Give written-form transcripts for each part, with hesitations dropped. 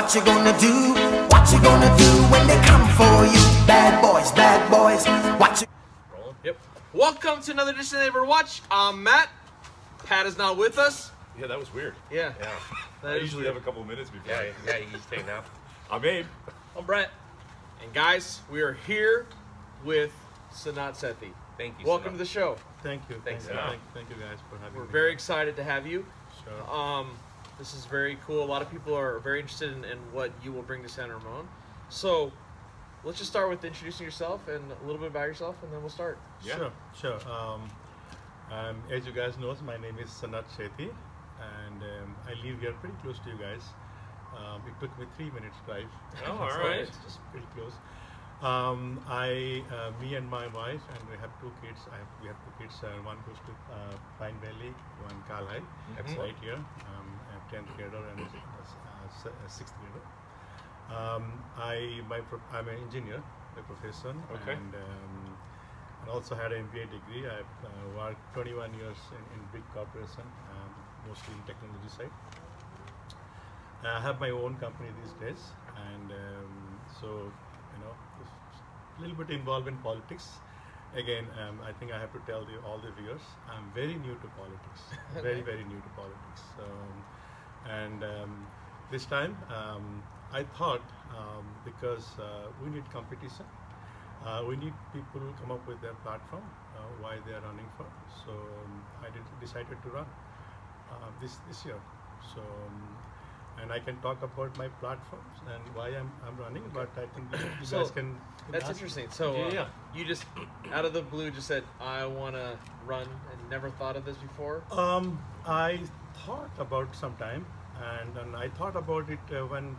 What you gonna do? What you gonna do when they come for you? Bad boys, what you... Yep. Welcome to another edition of Neighbor Watch. I'm Matt. Pat is not with us. Yeah, that was weird. Yeah. I usually have a couple minutes before. Yeah, you just take nap. I'm Abe. I'm Brett. And guys, we are here with Sanat Sethi. Thank you. Welcome Sanat. to the show. Thank you. Thanks, Thank you guys for having me. We're very excited to have you. Sure. This is very cool. A lot of people are very interested in what you will bring to San Ramon. So let's just start with introducing yourself and a little bit about yourself, and then we'll start. Yeah. Sure. As you guys know, my name is Sanat Sethi, and I live here pretty close to you guys. It took me 3 minutes drive. Oh, all So right. it's just pretty close. Me and my wife, and we have two kids. We have two kids. One goes to Pine Valley, one Carlisle. That's right here. I'm 10th grader and 6th grader. I'm an engineer by profession, Okay. and also had an MBA degree. I've worked 21 years in big corporation, mostly in technology side. I have my own company these days, and so a little bit involved in politics. Again, I think I have to tell all the viewers, I'm very new to politics, very new to politics. This time, I thought because we need competition, we need people to come up with their platform, why they are running for. So I decided to run this year. So. And I can talk about my platforms and why I'm running, but I think you guys can. That's interesting. So you just out of the blue just said, I want to run, and never thought of this before? I thought about some time, and I thought about it when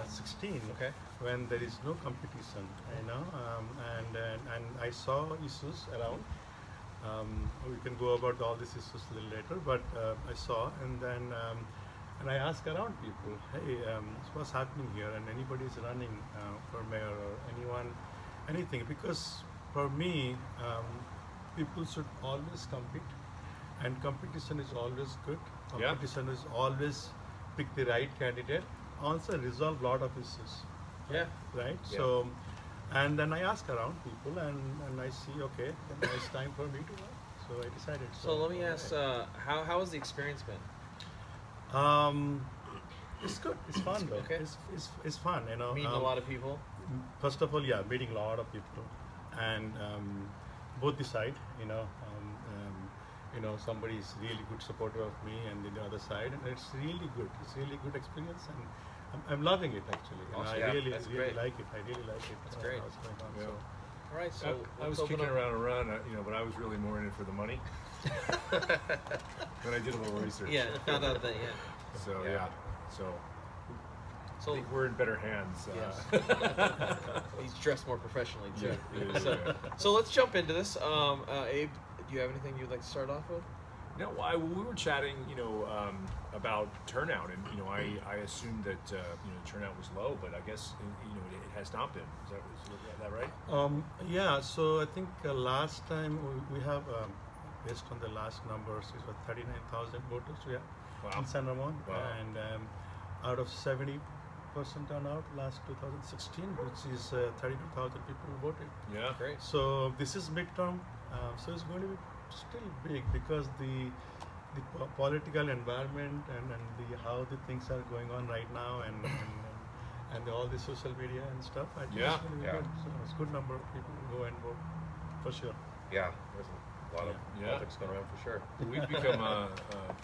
16. Okay. When there is no competition, and I saw issues around. We can go about all these issues a little later, but I saw, and then and I asked around people, hey, what's happening here, and anybody is running for mayor or anything, because for me, people should always compete, and competition is always good. Competition is always pick the right candidate, also resolve a lot of issues. Yeah. Right? Yeah. So. And then I asked around people, and I see, okay, then it's time for me to run. So I decided. So let me ask, how has the experience been? It's good. It's fun. Okay. It's fun. Meeting a lot of people. First of all, meeting a lot of people, and both the side. Somebody is really good supporter of me, and the other side, and it's really good. It's really good experience, and I'm loving it actually. Awesome. And I really like it. I really like it. That's great. What's going on. Yeah. So. All right, so I was kicking around a run, but I was really more in it for the money. But I did a little research. Yeah, found out that, So So I think we're in better hands. Yes. He's dressed more professionally too. Yeah. So let's jump into this. Abe, do you have anything you'd like to start off with? No, we were chatting, about turnout, and I assumed that turnout was low, but I guess it has not been. Is that right? So I think last time we have, based on the last numbers, it was 39,000 voters. Wow. In San Ramon, Wow. and out of 70% turnout last 2016, which is 32,000 people voted. Yeah. Great. So this is midterm, so it's going to be still big because the political environment and how the things are going on right now and all the social media and stuff. I think it's going to be good. So it's a good number of people who go and vote for sure. Yeah, there's a lot of politics going around for sure. We've become a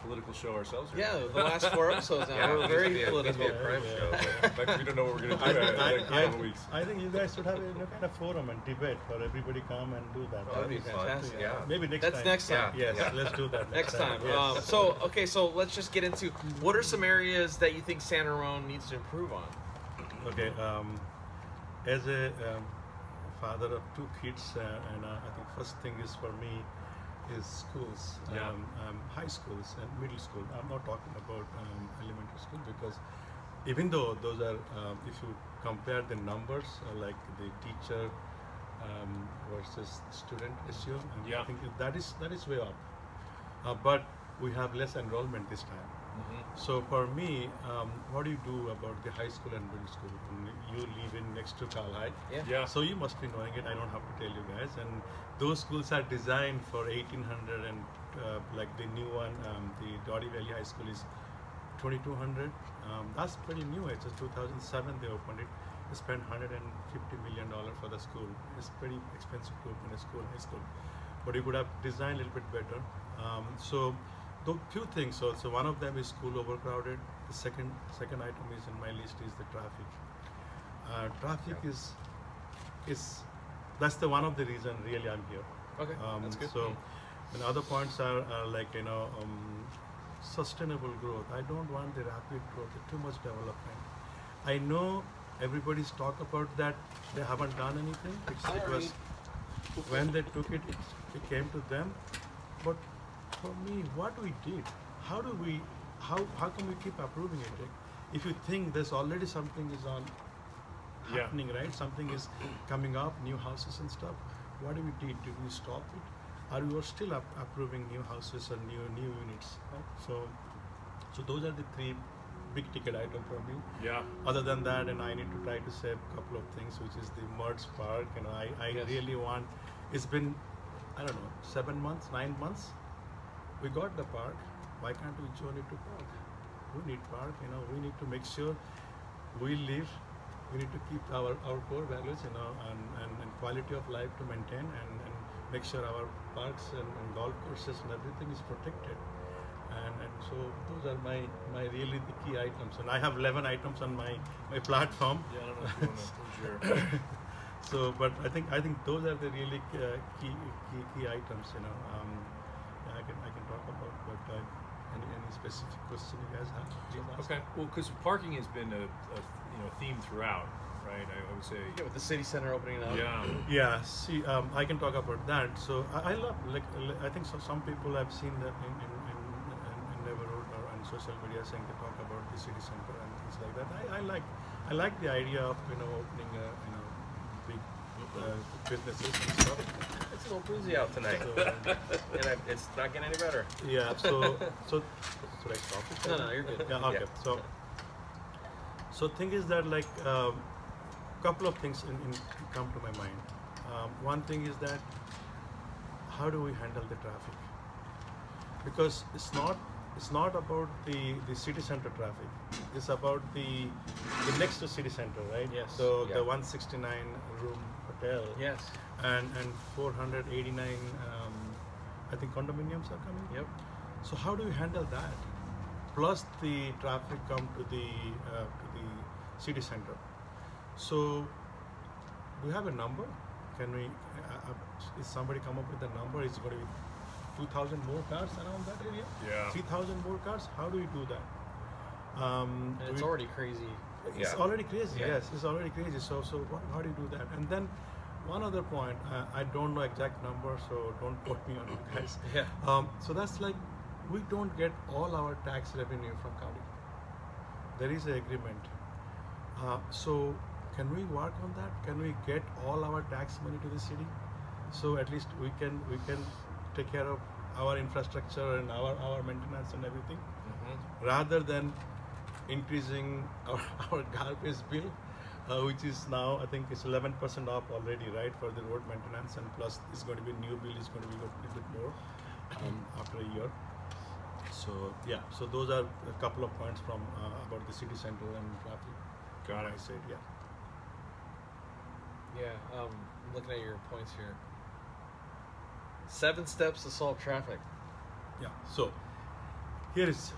political show ourselves here. Yeah, the last 4 episodes now, we're very political. crime show. In fact, we don't know what we're going to do in a couple of weeks. I think you guys should have a kind of forum and debate for everybody come and do that. Oh, that'd be fantastic. Yeah. Maybe next That's time. next time. Yes, let's do that Next time. Yes. So let's just get into what are some areas that you think San Ramon needs to improve on? Okay. As a father of 2 kids, and I think first thing is for me is schools, high schools and middle school. I'm not talking about elementary school, because even though those are, if you compare the numbers, like the teacher versus student ratio, and I think that is way up. But we have less enrollment this time. So for me, what do you do about the high school and middle school? And you live in next to Cal High. Yeah. So you must be knowing it. I don't have to tell you guys. And those schools are designed for 1800, and like the new one, the Doddy Valley High School is 2200. That's pretty new. It's just 2007 they opened it. They spent $150 million for the school. It's pretty expensive to open a school, high school. But you could have designed a little bit better. So the few things. So one of them is school overcrowded. The second item is in my list is the traffic. Traffic is that's the one of the reason really I'm here. Okay, that's good. So, and other points are like sustainable growth. I don't want the rapid growth, too much development. I know everybody's talk about that. They haven't done anything. It was when they took it, it came to them. But for me, what we did, how can we keep approving it? If you think there's already something is on happening, right? Something is coming up, new houses and stuff. What did we did? Did we stop it? Or we are still approving new houses and new units? Right? So those are the three big ticket items for me. Yeah. Other than that, and I need to try to say a couple of things, which is the Mertz Park. I really want. It's been, I don't know, 7 months, 9 months. We got the park. Why can't we join it to park? We need park. We need to make sure we live. We need to keep our core values, and quality of life to maintain, and make sure our parks and golf courses and everything is protected. And so those are my really the key items. And I have 11 items on my platform. Yeah, I don't know if you want to put your... So, but I think those are the really key items. I can talk about. But any specific question you guys have? Okay. Well, because parking has been a theme throughout, right? I would say. Yeah, with the city center opening up. Yeah. Yeah. See, I can talk about that. So I love I think some people have seen that in neighborhood or on social media saying they talk about the city center and things like that. I like the idea of opening big businesses and stuff. It's a little breezy out tonight, and it's not getting any better. Yeah. So should I stop it? No, you're good. Yeah. Okay. Yeah. So thing is that couple of things come to my mind. One thing is that how do we handle the traffic? Because it's not about the city center traffic. It's about the next to city center, right? Yes. So Yeah. the 169 room hotel. Yes. And 489 I think condominiums are coming. Yep. So how do we handle that? Plus the traffic come to the city center. So do we have a number? Can we? Is somebody come up with a number? Is it going to be 2,000 more cars around that area? Yeah. 3,000 more cars? How do we do that? And it's already crazy. It's Yeah. already crazy. Yeah. Yes, it's already crazy. So how do you do that? And then one other point, I don't know exact number, so don't quote me on it, guys. Yeah. So that's like we don't get all our tax revenue from county. There is an agreement. So can we work on that? Can we get all our tax money to the city? So at least we can take care of our infrastructure and our maintenance and everything, rather than increasing our garbage bill, which is now I think it's 11% off already, right, for the road maintenance, and plus it's going to be new bill is going to be a little bit more after a year. So yeah, so those are a couple of points from about the city center and traffic. Got it. I said yeah. Yeah. I'm looking at your points here. 7 steps to solve traffic. Yeah. So here is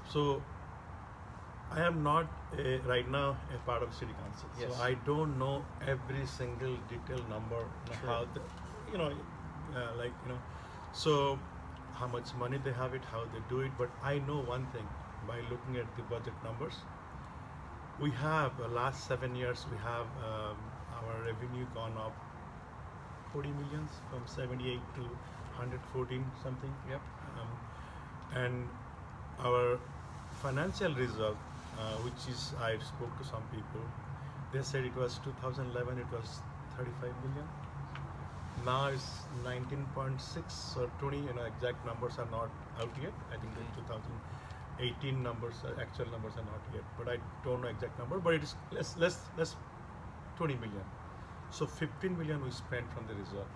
I am not right now a part of city council, Yes. so I don't know every single detail number. Sure. How so how much money they have it, how they do it. But I know one thing by looking at the budget numbers. We have last 7 years we have our revenue gone up 40 millions from 78 to 114 something. Yep. And our financial result, which is I spoke to some people, they said it was 2011 it was 35 million. Now it's 19.6 or 20. Exact numbers are not out yet. I think in 18 numbers, actual numbers are not yet, but I don't know exact number, but it is less 20 million. So 15 million we spent from the reserve.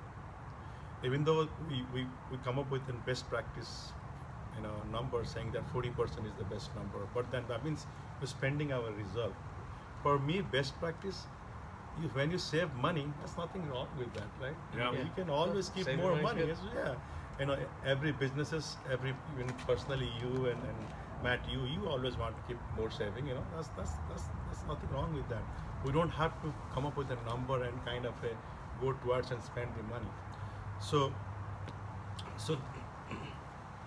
Even though we come up with a best practice, number saying that 40% is the best number, but then that means we're spending our reserve. For me, best practice, when you save money, there's nothing wrong with that, right? Yeah. You can always keep Saving more money's money. good. Yeah, every businesses, even personally you and Matt, you always want to keep more saving. That's nothing wrong with that. We don't have to come up with a number and kind of go towards and spend the money. So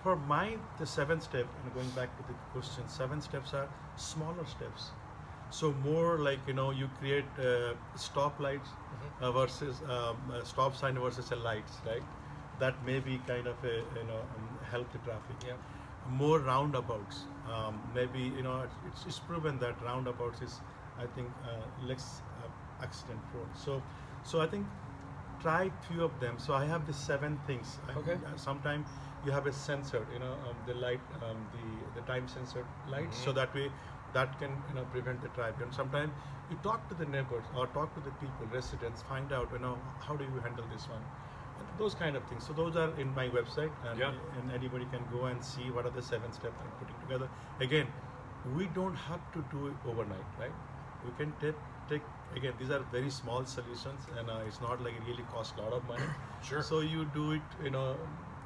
for the seventh step, and going back to the question, 7 steps are smaller steps. So more like you create stop lights versus stop sign versus a lights, right? That may be kind of help the traffic. Yeah. More roundabouts. Maybe it's proven that roundabouts is, I think, less accident prone. So I think try few of them. So I have the 7 things. Okay. Sometimes you have a sensor, the light, the time sensor lights, so that way that can prevent the traffic. And sometimes you talk to the neighbors or talk to the people, residents, find out how do you handle this one, and those kind of things. So those are in my website, and anybody can go and see what are the 7 steps I'm putting together. Again, we don't have to do it overnight, right? We can take again, these are very small solutions, and it's not like it really costs a lot of money. Sure. So you do it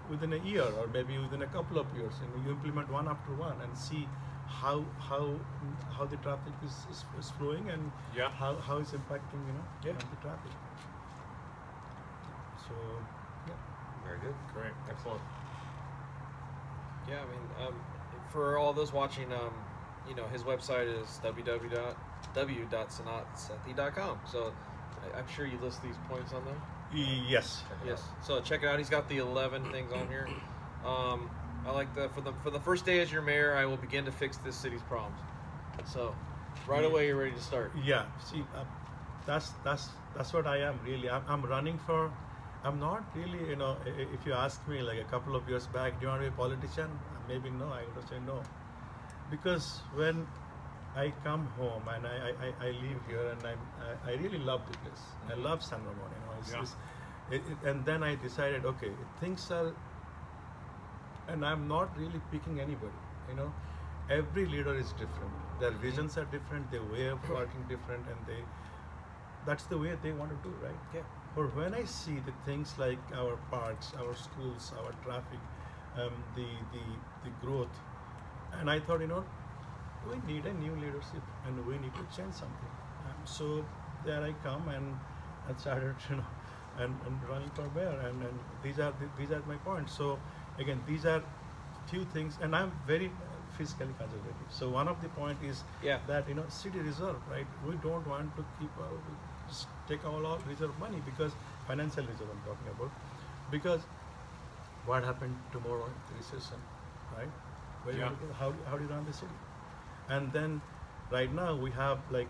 within a year or maybe within a couple of years, and you implement one after one and see how the traffic is flowing, and how it's impacting the traffic. So Very good. Great. Excellent. Yeah, I mean, for all those watching, his website is www.sanatsethi.com. So I'm sure you list these points on there. yes. Yes. So check it out. He's got the 11 things on here. I like for the first day as your mayor, I will begin to fix this city's problems. So right away, you're ready to start. Yeah. See, that's what I am really. I'm running for. I'm not really, if you ask me like a couple of years back, do you want to be a politician? Maybe no. I would say no, because when I come home and I live here, and I really love the place. I love San Ramon. And then I decided, okay, things are, and I'm not really picking anybody. Every leader is different. Their visions are different. Their way of working different, and that's the way they want to do, right? Yeah. But when I see the things like our parks, our schools, our traffic, the growth, and I thought, we need a new leadership, and we need to change something. So there I come and started, and running for mayor, and these are my points. So again, these are few things, and I'm very fiscally conservative. So one of the point is that city reserve, right? We don't want to keep just take all reserve money, because financial reserve I'm talking about, because what happened tomorrow in the recession, right? How do you run the city? And then right now we have like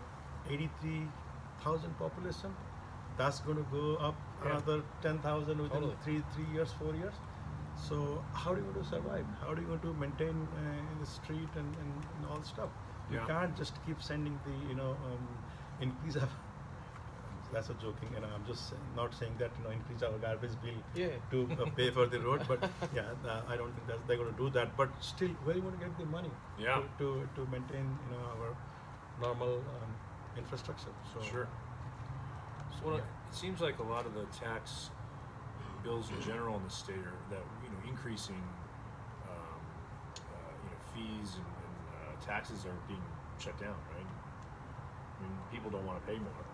83,000 population. That's going to go up another 10,000 within 3 years, 4 years. So how are you going to survive? How are you going to maintain the street and all stuff? You can't just keep sending the increase of. That's a joking, I'm just not saying that increase our garbage bill to pay for the road, but I don't think that they're going to do that. But still, where are you going to get the money to maintain our normal infrastructure? So Sure. So it seems like a lot of the tax bills in general in the state are that increasing fees and taxes are being shut down, right? I mean, people don't want to pay more.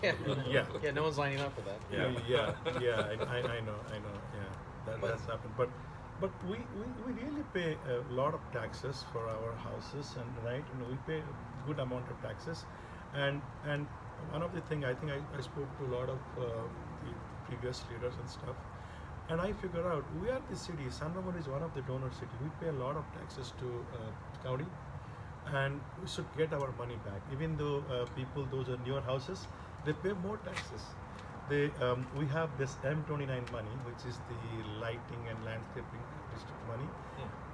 Yeah, no one's lining up for that. I know. That's happened. But we really pay a lot of taxes for our houses, and we pay a good amount of taxes, and one of the things I think I spoke to a lot of the previous leaders and stuff, and I figure out we are the city. San Ramon is one of the donor city. We pay a lot of taxes to county, and we should get our money back. Even though those are newer houses, they pay more taxes. We have this M29 money, which is the lighting and landscaping district money.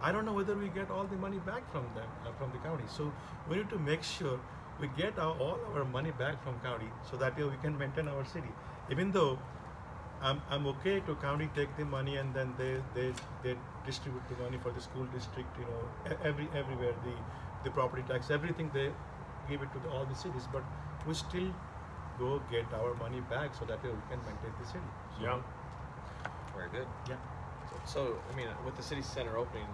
I don't know whether we get all the money back from them from the county. So we need to make sure we get all our money back from county, so that way we can maintain our city. Even though I'm okay to county take the money and then they distribute the money for the school district, everywhere, the property tax, everything they give it to all the cities, but we still go get our money back, so that way we can maintain the city. So, Yeah. Very good. yeah. So, I mean, with the city center opening,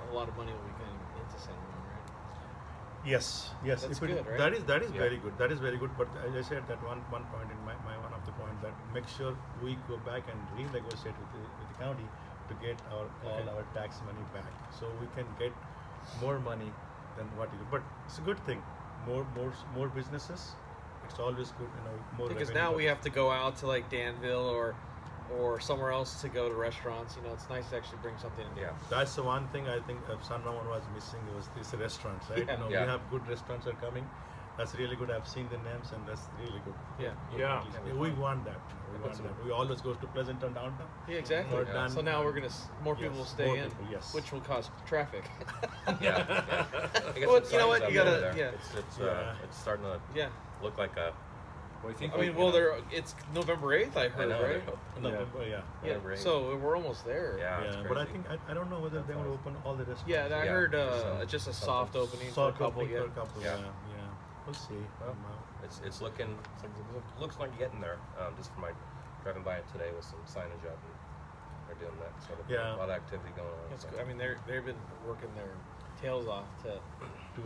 a lot of money will be coming into San Ramon, right? Yes, yes. That's If it- good, right? That is Yeah. very good. That is very good. But as I said, that one point in my one of the point, that make sure we go back and renegotiate with the county to get all our tax money back, so we can get more money than what you do. But it's a good thing. More businesses. It's always good, more. Because revenue now we comes. have to go out to like Danville or somewhere else to go to restaurants. It's nice to actually bring something in. Yeah. That's the one thing I think San Ramon was missing, was these restaurants, right? Yeah. Yeah. We have good restaurants are coming. That's really good. I've seen the names, and that's really good. Yeah. Yeah. We want that. We want that. We always go to Pleasanton downtown. Yeah, exactly. Or Yeah. So now we're gonna more people will Yes, stay more in, people, yes. which will cause traffic. Yeah. I guess Well, the you know signs what, up you gotta- there, though. yeah. It's starting to Yeah. look like a. Well, I think. I mean, it's November 8th, I heard, know, right? November, yeah. Yeah. November 8th. So we're almost there. Yeah. it's Yeah, but I crazy. think I don't know whether That's they will awesome. open all the restaurants. Yeah, I Yeah, heard so- just a soft something opening Saw for a couple. for Yeah. a couple. Yeah. Yeah. We'll see. Well, it's looking. Looks like getting there. Just from my driving by it today with some signage up, and they're doing that sort of Yeah. a lot of activity going on. It's so. good. I mean, they've been working their tails off to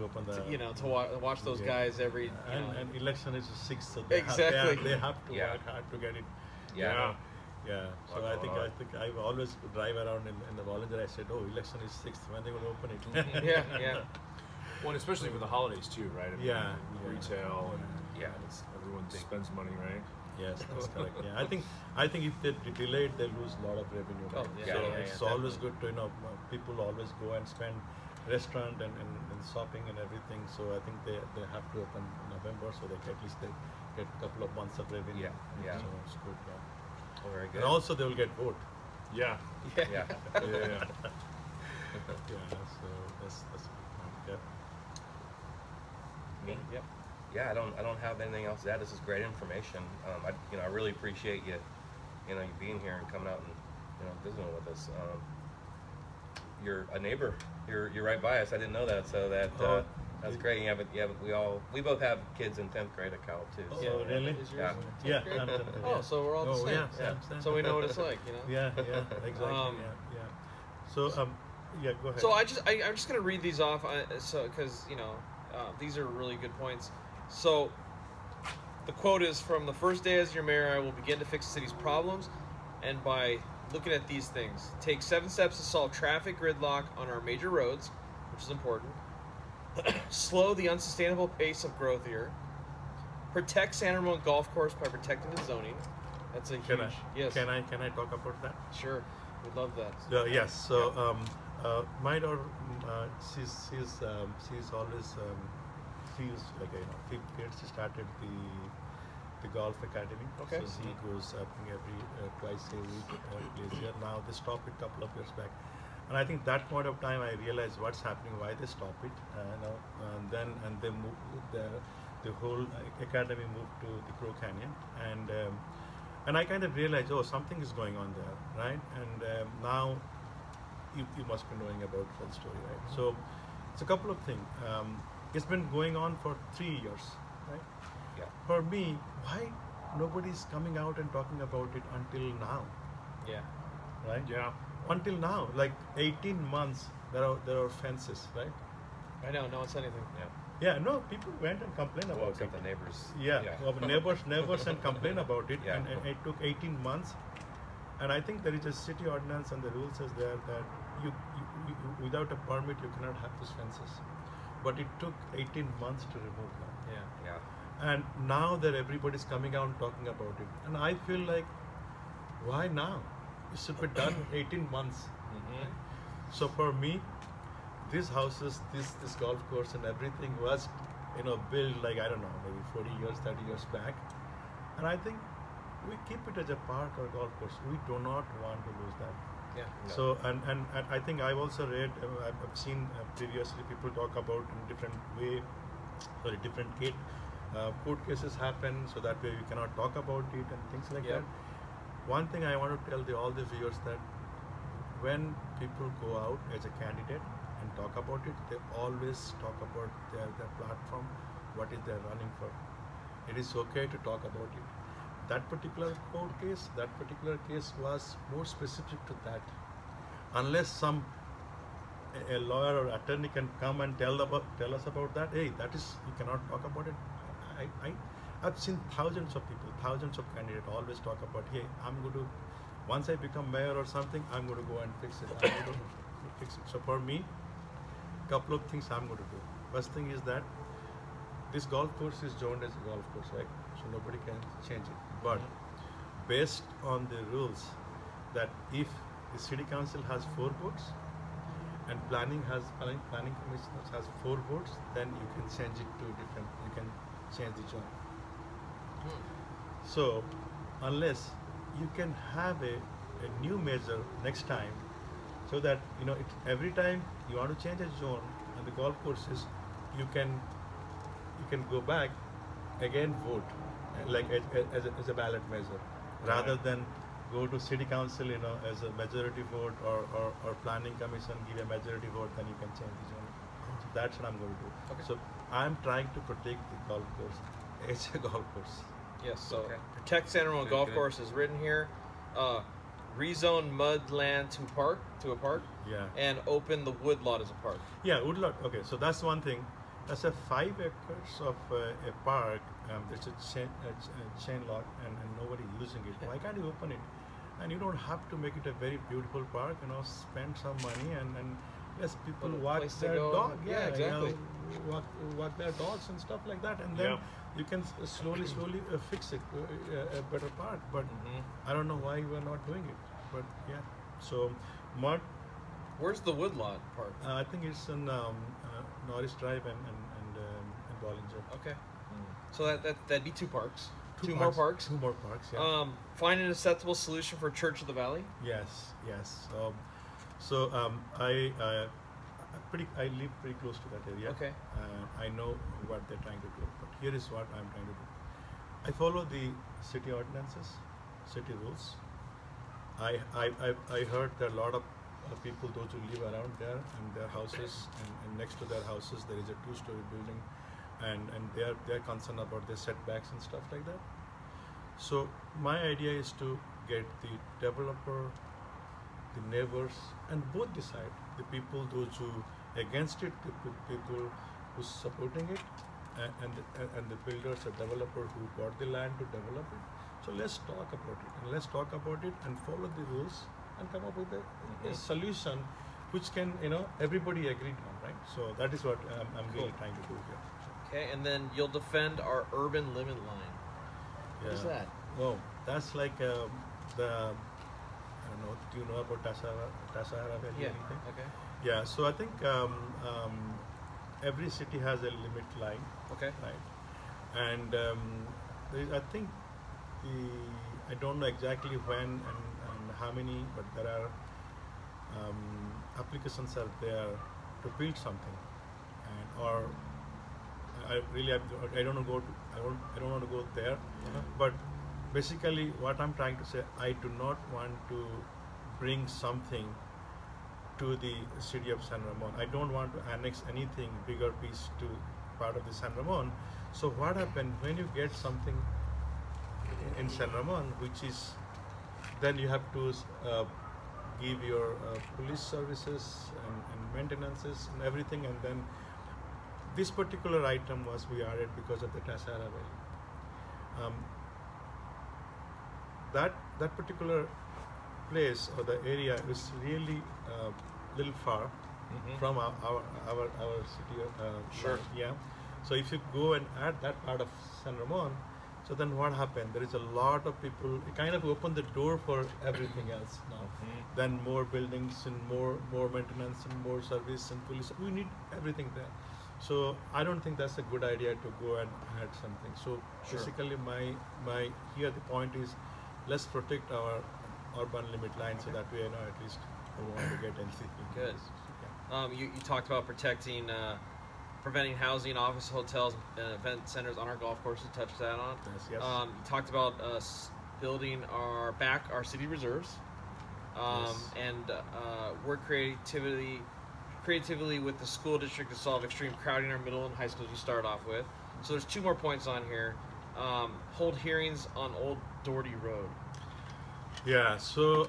open the. watch those Yeah. guys every. And election is the 6th, so Exactly. they have to Yeah. work hard to get it. Yeah. Yeah. So Lot I going think on. I always drive around in the volunteer. I said, oh, election is 6th. When they will open it? Yeah. Well, and especially for the holidays too, right? I mean, Yeah. Retail and Yeah. everyone spends money, right? Yes, that's correct. Yeah, I think if they delay it, they lose a lot of revenue. Oh, right? yeah, So yeah, it's yeah, always good to people always go and spend restaurant and shopping and everything. So I think they have to open in November, so they at least they get a couple of months of revenue. Yeah. So it's good. Yeah. Oh, very good. And also they will get vote. Yeah. Yeah. Yeah. Yeah. Yeah. So that's a good point. Yeah. Me? Yep. Yeah, I don't have anything else to add. This is great information. I really appreciate you being here and coming out and visiting with us. You're a neighbor. You're right by us. I didn't know that, so that's great. We both have kids in 10th grade at Cal too. Oh, So. really? Is yours Yeah. in Yeah. 10th grade? I'm done. Oh, so we're all the same. Yeah. So we know what it's like, Yeah. Exactly. Um, yeah. So yeah. Go ahead. So I'm just gonna read these off, because these are really good points. So the quote is, from the first day as your mayor, I will begin to fix the city's problems, and by looking at these things, take 7 steps to solve traffic gridlock on our major roads, which is important. Slow the unsustainable pace of growth here. Protect San Ramon Golf Course by protecting the zoning. That's a huge yes. Can I talk about that? Sure, we'd love that. Yes. So my daughter, she's always she's like she started the golf academy. Okay. So she goes I think every twice a week plays here. Now they stopped it a couple of years back, and I think that point of time I realized what's happening, why they stop it. And they moved the whole academy moved to the Crow Canyon, and I kind of realized, oh, something is going on there, right? And now you must be knowing about the full story, right? So it's a couple of things. It's been going on for 3 years, right? Yeah. For me, why nobody's coming out and talking about it until now, Yeah. right? Yeah. Until now, like 18 months, there are fences, right? I know. No one said anything. Yeah. Yeah, no, people went and complained Well, about except it. the neighbors. Yeah, well, neighbors and complain about it, Yeah. and it took 18 months. And I think there is a city ordinance and the rule says there that you without a permit you cannot have these fences. But it took 18 months to remove them. Yeah. Yeah. And now that everybody's coming out and talking about it, and I feel like, why now? It should be done 18 months. Mm-hmm. So for me, these houses, this golf course and everything was, built like, I don't know, maybe 40 years, 30 years back. And I think we keep it as a park or golf course. We do not want to lose that. Yeah. No. So and I think I've also read, I've seen previously people talk about in different way, sorry, different court cases happen, so that way we cannot talk about it and things like Yep. that. One thing I want to tell all the viewers that when people go out as a candidate and talk about it, they always talk about their platform, what is they're running for. It is okay to talk about it. That particular court case, that particular case was more specific to that. Unless a lawyer or attorney can come and tell us about that, hey, that is, you cannot talk about it. I've seen thousands of people, thousands of candidates always talk about, hey, I'm going to, once I become mayor or something, I'm going to go and fix it. I'm going to fix it. So for me, couple of things I'm going to do. First thing is that this golf course is zoned as a golf course, right? So nobody can change it. But based on the rules, that if the city council has 4 votes and planning commission has 4 votes, then you can change it to different. You can change the zone. So unless you can have a new measure next time, so that every time you want to change a zone on the golf courses, you can go back again, vote like as a ballot measure, rather than go to city council as a majority vote, or planning commission give a majority vote, then you can change the zone. So that's what I'm going to do. Okay. So I'm trying to protect the golf course. It's a golf course. Yes. So Okay. protect San Ramon Good, Golf good. Course is written here. Rezone mud land to a park, Yeah. and open the wood lot as a park. Yeah, Woodlawn. Okay, so that's one thing. That's a 5 acres of a park. There's a chain lock, and nobody using it. Why can't you open it? And you don't have to make it a very beautiful park. Spend some money and let people Little walk place to their go. dog. Yeah, exactly. Walk their dogs and stuff like that, and then Yeah. you can slowly fix it a better park. But I don't know why we're not doing it. But yeah, so mud. Where's the wood lot park? I think it's in Norris Drive and Bollinger. Okay. So that'd be 2 parks. Two more parks. parks. 2 more parks. Yeah. Find an acceptable solution for Church of the Valley. Yes. So I live pretty close to that area. Okay. I know what they're trying to do, but here is what I'm trying to do. I follow the city ordinances, city rules. I heard there are a lot of people, those who live around there, and their houses, and next to their houses there is a 2-story building, and they're concerned about their setbacks and stuff like that. So my idea is to get the developer, the neighbors, and both decide, the people those who against it, the people who's supporting it, and the builders or developer who bought the land to develop it. So let's talk about it and follow the rules and come up with a solution which can everybody agreed on, right? So that is what I'm really trying to do here. Okay, and then you'll defend our urban limit line. What is that? Oh, that's like the, I don't know, do you know about Tasahara Valley? Yeah. Anything? Okay. Yeah, so I think every city has a limit line, Okay. right? And I think I don't know exactly when and how many, but there are applications are there to build something, or I don't want to go there, but basically what I'm trying to say, I do not want to bring something to the city of San Ramon. I don't want to annex anything bigger piece to part of the San Ramon. So what happened when you get something in San Ramon, which is, then you have to give your police services and maintenances and everything, and then this particular item we added because of the Tasara Valley. That particular place or the area is really little far from our city. Sure. Yeah. So if you go and add that part of San Ramon, so then what happened? There is a lot of people. It kind of opened the door for everything else now. Then more buildings and more maintenance and more service and police. We need everything there. So I don't think that's a good idea to go and add something. So basically, my here the point is, let's protect our urban limit line, so that way, at least I don't want to get anything. Good. Yeah. You talked about preventing housing, office, hotels, and event centers on our golf courses. Touched that on. Yes. You talked about us building our city reserves, Yes. and work creatively with the school district to solve extreme crowding in our middle and high schools. You start off with. So there's 2 more points on here. Hold hearings on Old Doherty Road. Yeah, so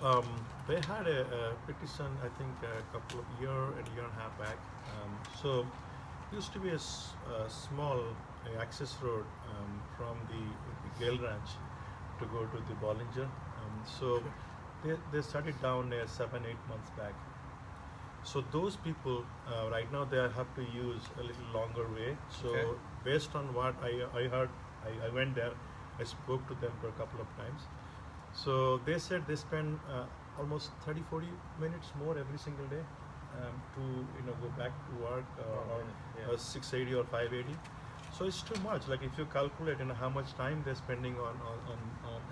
they had a petition, I think, a year and a half back. So it used to be a small access road from the Gale Ranch to go to the Bollinger. So they shut it down 7-8 months back. So those people right now they have to use a little longer way. So Okay. based on what I heard, I went there. I spoke to them for a couple of times. So they said they spend almost 30-40 minutes more every single day to go back to work or 680 or 580. So it's too much. Like if you calculate how much time they're spending on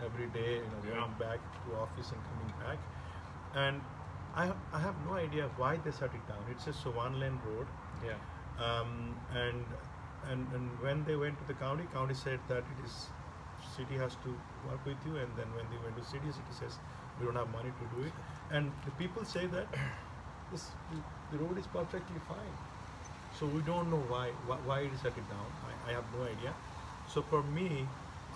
every day, going back to office and coming back, and I have no idea why they shut it down. It's just a 1-lane road. Yeah. And when they went to the county said that city has to work with you, and then when they went to city says we don't have money to do it, and the people say that the road is perfectly fine. So we don't know why it is shut it down. I have no idea. So for me,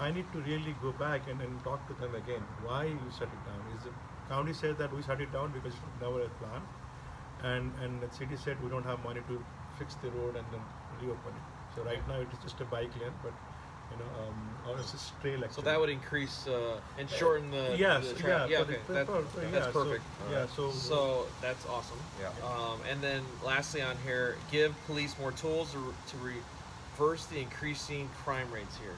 I need to really go back and talk to them again. Why you shut it down? Is the county said that we shut it down because it's never a plan, and the city said we don't have money to fix the road and then reopen it. So right now it is just a bike lane, but or it's a trail actually. So that would increase and shorten the yes, traffic. yeah, Okay, for that's perfect. So that's awesome. Yeah. And then lastly on here, give police more tools to reverse the increasing crime rates here.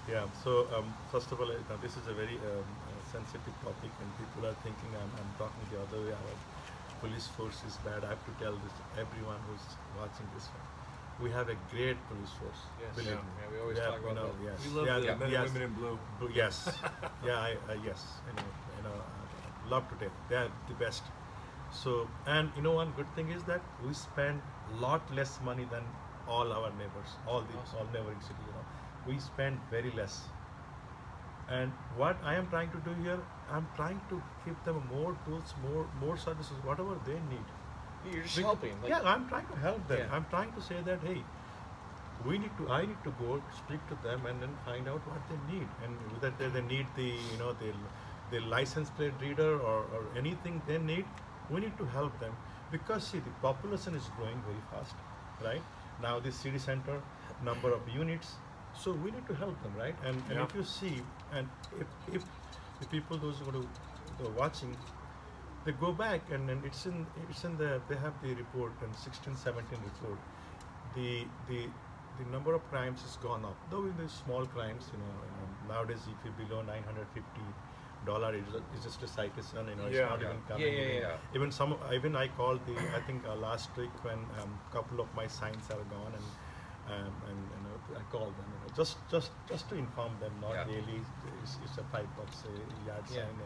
yeah. So first of all, this is a very sensitive topic, and people are thinking I'm talking the other way. Our police force is bad. I have to tell this everyone who's watching this one. We have a great police force. Yes. Believe Yeah. me. Yeah, we always talk about that. Yes. We love yeah, the Men yes. and women in blue. Yes. Yeah. Yes. Love to take. They are the best. So, and one good thing is that we spend lot less money than all our neighbors, all neighboring cities. We spend very less. And what I am trying to do here, I'm trying to give them more tools, more services, whatever they need. You're just helping. Yeah, I'm trying to help them. Yeah. I'm trying to say that, hey, I need to go speak to them and then find out what they need, and whether they need the license plate reader or anything they need. We need to help them, because see, the population is growing very fast, right? Now the city center, number of units, so we need to help them, right? And Yeah. if you see, and if the people those who are watching, they go back and it's in they have the report, and 16-17 report. The number of crimes has gone up. Though in the small crimes, nowadays if you below $950, it's just a citation. It's Yeah. not Yeah. even coming. Yeah. Even I called I think last week when a couple of my signs are gone, and I called them, just to inform them, not Yeah. really. It's a $5 yard Yeah. sign,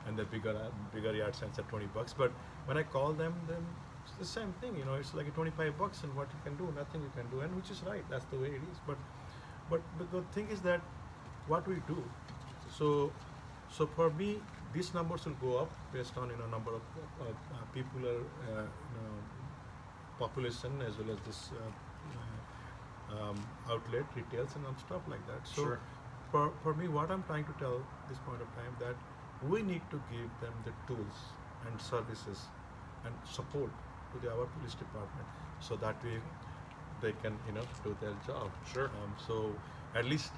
and the bigger yard signs are $20. But when I call them, then it's the same thing. It's like $25, and what you can do, nothing you can do, and which is right. That's the way it is. But the thing is that what we do. So for me, these numbers will go up based on number of people are population, as well as this outlet, retails, and stuff like that. So Sure. for me, what I'm trying to tell this point of time, that we need to give them the tools and services and support to our police department, so that way they can do their job. Sure. So at least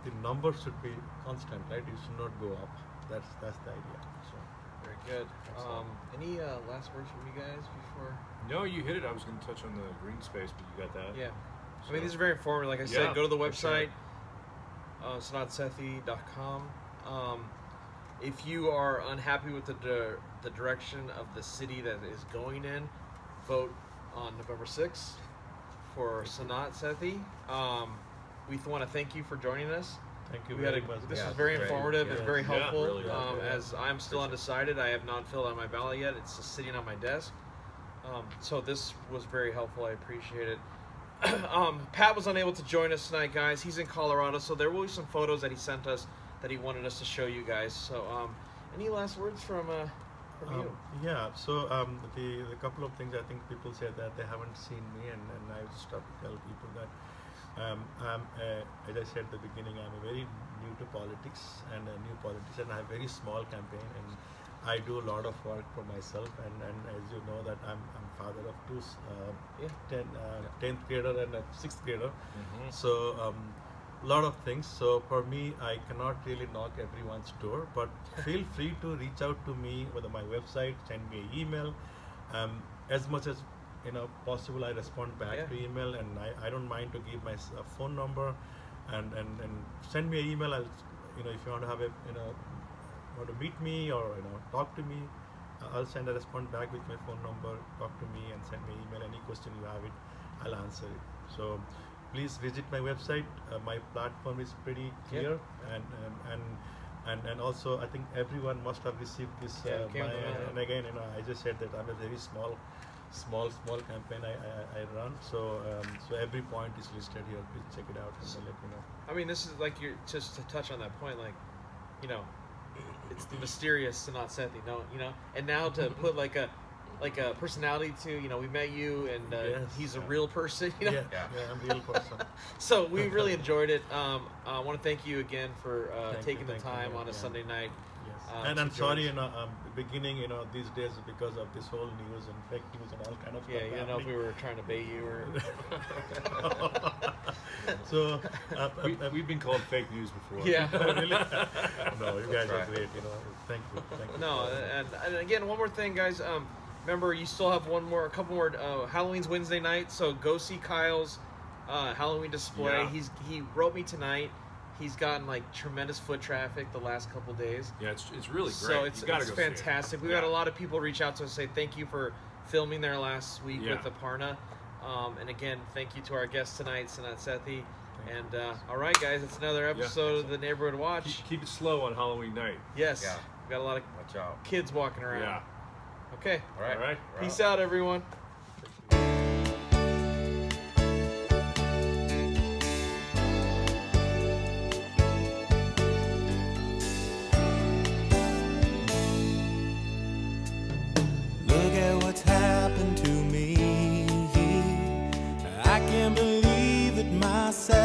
the numbers should be constant, right? It should not go up. That's the idea. So Very good. Excellent. Any last words from you guys before? No, you hit it. I was going to touch on the green space, but you got that. Yeah. So- I mean, these are very informative. Like I Yeah, said, go to the for sure. website, sanatsethi.com. If you are unhappy with the direction of the city that is going in, vote on November 6th for Sanat Sethi. We want to thank you for joining us. Thank you We had very a, much. this Yeah, was very great. informative and Yes. very Yeah, helpful. really, yeah. As I'm still undecided, I have not filled out my ballot yet. It's just sitting on my desk. So this was very helpful. I appreciate it. Pat was unable to join us tonight, guys. He's in Colorado, so there will be some photos that he sent us that he wanted us to show you guys. So, any last words from you? Yeah, so the couple of things I think people say that they haven't seen me, and I just have to tell people that as I said at the beginning, I'm a very new to politics and a new politician. I have a very small campaign, and I do a lot of work for myself. And as you know that I'm father of two, 10th grader and a 6th grader. Mm-hmm. So a lot of things. So for me, I cannot really knock everyone's door, but feel free to reach out to me with my website, send me an email. As much as possible, I respond back to email, and I don't mind to give my phone number, and send me an email. I'll, if you want to have a want to meet me or talk to me, I'll send a response back with my phone number. Talk to me and send me an email. Any question you have, I'll answer it. So please visit my website. My platform is pretty clear, and also I think everyone must have received this. And again, I just said that I'm a very small campaign I run. So every point is listed here. Please check it out and then let me know. I mean, this is like just to touch on that point, like, it's the mysterious Sanat Sethi, and now to put like a personality to, we met you, and he's a real person, Yeah, I'm a real person. So we really enjoyed it. I want to thank you again for taking the thank time you, on a Sunday night. Yes. And I'm sorry, beginning, these days because of this whole news and fake news and all kind of stuff. Yeah, you know if we were trying to bait you or. So we've been called fake news before. Yeah. Really? No, you guys are great. Thank you. No, and again, one more thing, guys. Remember, you still have a couple more. Halloween's Wednesday night, so go see Kyle's Halloween display. Yeah. He wrote me tonight. He's gotten tremendous foot traffic the last couple days. Yeah, it's really great. So it's go fantastic. We've had a lot of people reach out to us and say thank you for filming there last week with the Aparna. And again, thank you to our guest tonight, Sanat Sethi. And all right, guys, it's another episode of the Neighborhood Watch. Keep it slow on Halloween night. Yes, Yeah. we've got a lot of Watch out. kids walking around. Yeah. Okay. All right. All right. Peace out, everyone. Look at what's happened to me. I can't believe it myself.